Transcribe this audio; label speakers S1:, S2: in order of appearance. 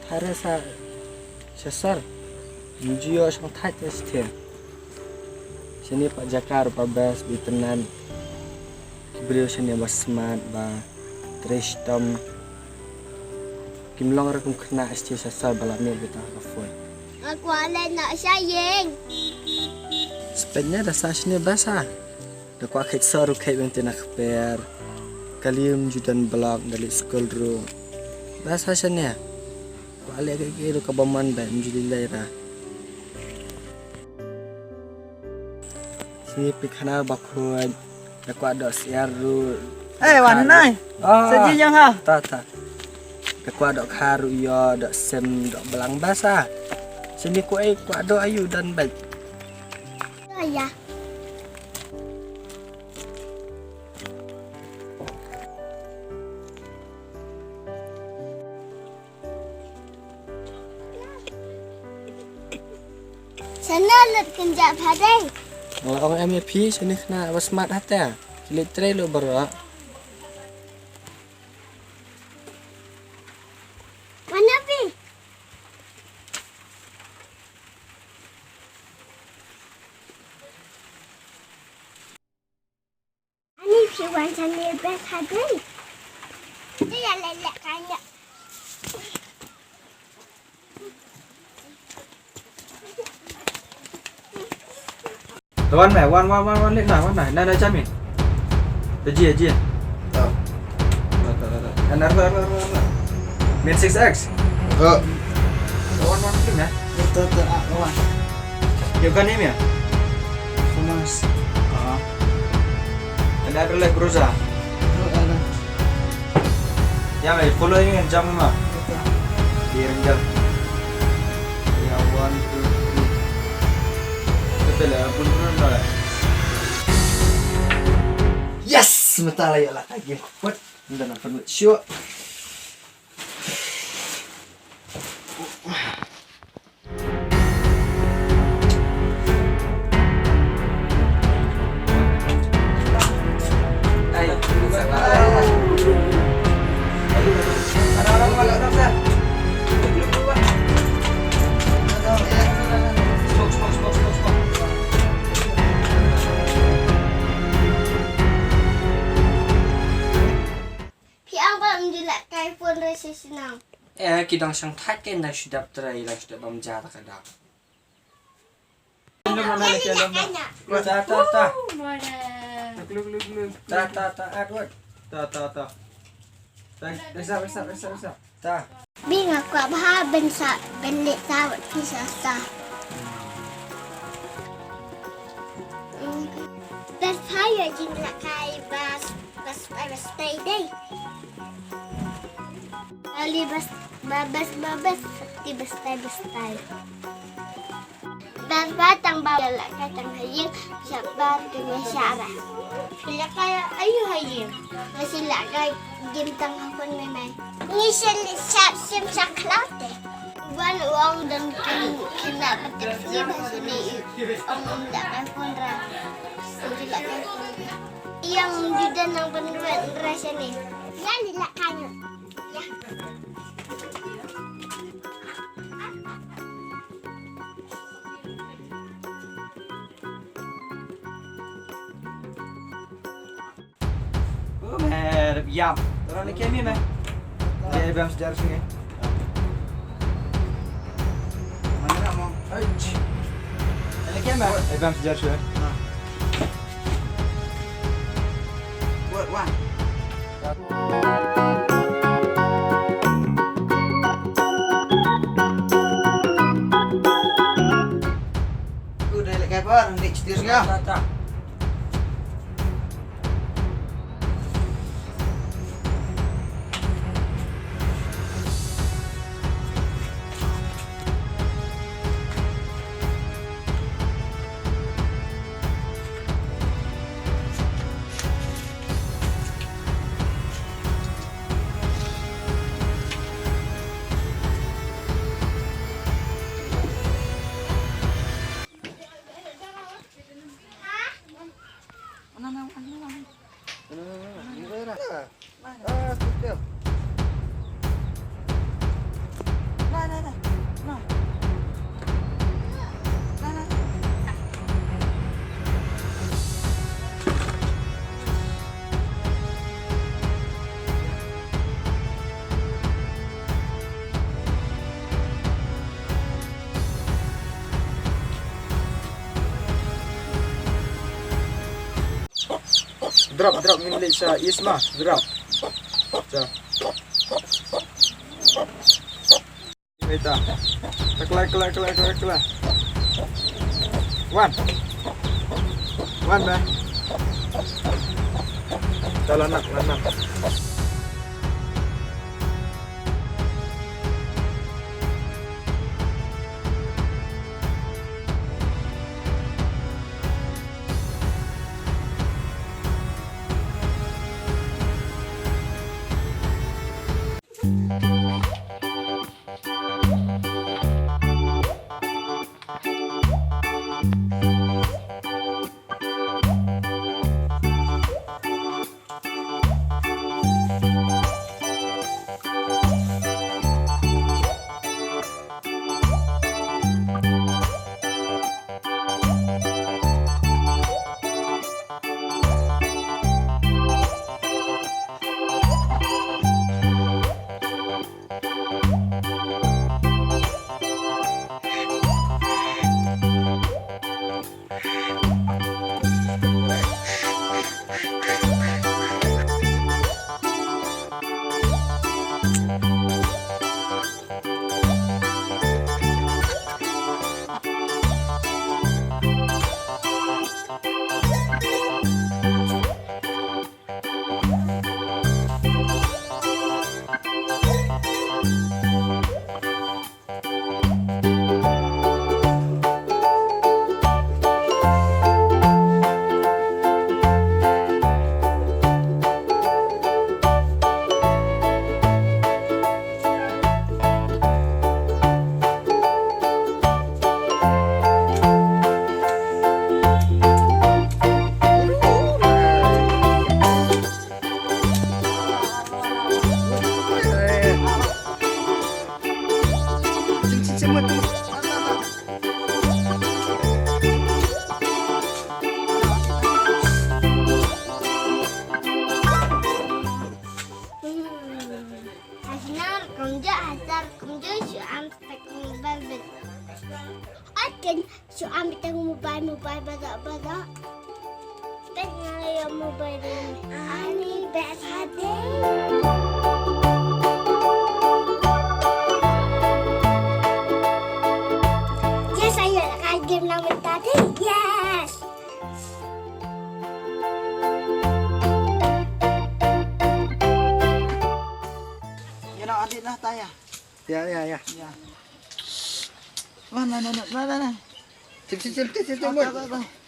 S1: Tarasa sesar Jio sang thach estia Sini Pak Jakar Pabas Bitenan Beliau sini basmat ba Tristom Kimlong rakum kena estia sesar balami kita kafoi
S2: Aku alai nak sayang
S1: Sepatnya dasar sini basah Dak akit saru kai bente nak per Kalium judan belak dari skol ru Basah sini Ku alai ke kabaman ba menjadi laira Sini pikhana bakhoi Aku ada siaru.
S3: Wan nai. Saji yang ha.
S1: Ta. Aku ada kharu yo, ada sem, ada belang basah. Sini ku ada ayu dan baik.
S2: Ayah. Sana let kenjap pateng.
S1: Kalau orang iaphi sini kena wasmat hati. Leit lo baroh.
S2: Mana pi? Ani piwan sana best hadai. Dia lelak kanya.
S4: Wan mẹ, wan lên này, này cha mình. Cái gì? Anh ăn Min 6x. Wan lên nè.
S3: Wan.
S4: Kiểu kan ini ya?
S3: Mas.
S4: Anh ăn like broza. Ya mày follow ini kan jam mah. Di renjal. Ya 1 2 3. Betul lah, pun dah.
S1: Yes, sementara ya lah lagi kuat. Dan apa nak show?
S2: Senang.
S1: Kita sang thach kan dah sudah terai lah sudah bamjar kadang.
S4: Mana lagi alam?
S1: Ta.
S4: Glug.
S1: Ta. Adwat.
S4: Ta. Bisa.
S1: Ta.
S2: Bing aku abah bensa belik tawat pisah sah. Dan saya jinglak kai bas stay day. Ali babas seperti bestai. Dan batang bawah kacang haying sabar dengan syarah. Sila kaya ayu haying. Sila kaya gimtang hapon memang. Ngisel sim saklate. Bukan uang dan kena petirsi bahasa ni. Om tak kaya pun rah. Sila kaya pun. Yang judan yang beneran rasa ni. Ya lila kaya. Ya.
S4: Yam. Orang ni kami meh. Dia bam sejarah sini. Mana nak mau? Ini kami. Bam sejarah sini. Buat wan. Udah lek apa? Nanti cetir segala.
S1: Ta.
S4: Drop minit sa isma. Drop. So. Mynta. Takla. One, ba? Lanak.
S2: Mobile badak. Tengah yang mobile ini. Ani bet hati. Yes, saya nak game nama tadi. Yes.
S3: Ya nak adik lah tayah.
S1: Ya.
S3: Ya. Mana.
S1: Cip.
S3: Apa.